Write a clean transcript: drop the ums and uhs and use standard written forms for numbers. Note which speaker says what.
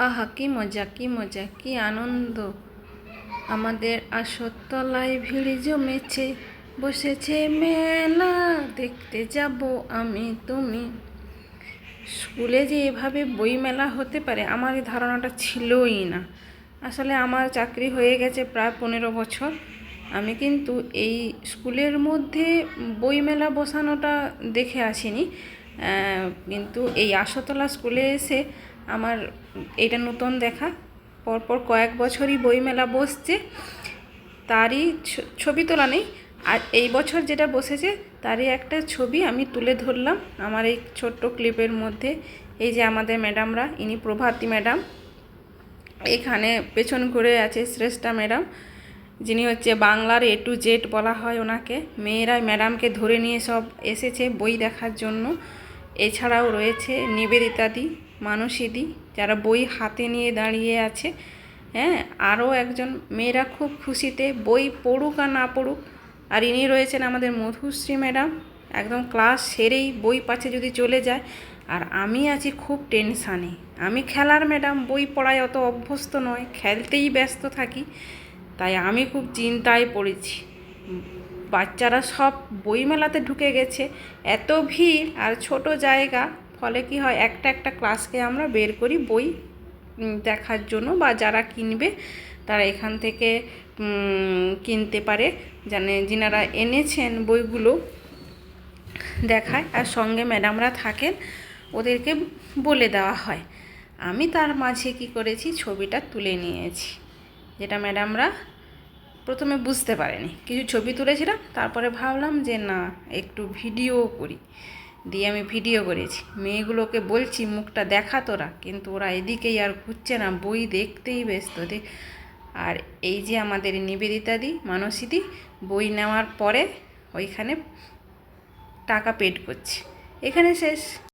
Speaker 1: আহা কি মজা কি মজা কি আনন্দ! আমাদের আসরতলায় ভিড় জমেছে, বসেছে মেলা, দেখতে যাব আমি তুমি। স্কুলে যে এভাবে বইমেলা হতে পারে আমার এই ধারণাটা ছিলই না। আসলে আমার চাকরি হয়ে গেছে প্রায় 15 বছর। আমি কিন্তু এই স্কুলের মধ্যে বইমেলা বসানোটা দেখে আসিনি, কিন্তু এই আশাতলা স্কুলে এসে আমার এটা নতুন দেখা। পরপর কয়েক বছরই বইমেলা বসছে, তারই ছবি তোলা নেই। আর এই বছর যেটা বসেছে তারই একটা ছবি আমি তুলে ধরলাম আমার এই ছোট্ট ক্লিপের মধ্যে। এই যে আমাদের ম্যাডামরা, ইনি প্রভাতী ম্যাডাম, এখানে পেছন করে আছে শ্রেষ্ঠা ম্যাডাম, যিনি হচ্ছে বাংলার A to Z বলা হয় ওনাকে। মেয়েরা ম্যাডামকে ধরে নিয়ে সব এসেছে বই দেখার জন্য। এছাড়াও রয়েছে নিবেদিতাদি, মানসীদি, যারা বই হাতে নিয়ে দাঁড়িয়ে আছে। হ্যাঁ, আরও একজন, মেয়েরা খুব খুশিতে বই পড়ুক আর না পড়ুক। আর ইনি রয়েছেন আমাদের মধুশ্রী ম্যাডাম, একদম ক্লাস সেরেই বই পাচ্ছে যদি চলে যায়। আর আমি আছি খুব টেনশানে। আমি খেলার ম্যাডাম, বই পড়ায় অত অভ্যস্ত নয়, খেলতেই ব্যস্ত থাকি, তাই আমি খুব চিন্তায় পড়েছি। বাচ্চারা সব বইমেলাতে ঢুকে গেছে, এত ভিড় আর ছোট জায়গা, ফলে কি হয় একটা একটা ক্লাসকে আমরা বের করি বই দেখার জন্য, বা যারা কিনবে তারা এখান থেকে কিনতে পারে, যিনারা এনেছেন বইগুলো দেখায়। আর সঙ্গে ম্যাডামরা থাকেন, ওদেরকে বলে দেওয়া হয়। আমি তার মাঝে কি করেছি, ছবিটা তুলে নিয়েছি, যেটা ম্যাডামরা প্রথমে বুঝতে পারেনি। কিছু ছবি তুলেছিলাম, তারপরে ভাবলাম যে না, একটু ভিডিও করি, দিয়ে আমি ভিডিও করেছি। মেয়েগুলোকে বলছি মুখটা দেখা তোরা, কিন্তু ওরা এদিকেই আর ঘুরছে না, বই দেখতেই ব্যস্ত। আর এই যে আমাদের নিবেদিতাদি, মানসীদি বই নেওয়ার পরে ওইখানে টাকা পেড করছে। এখানে শেষ।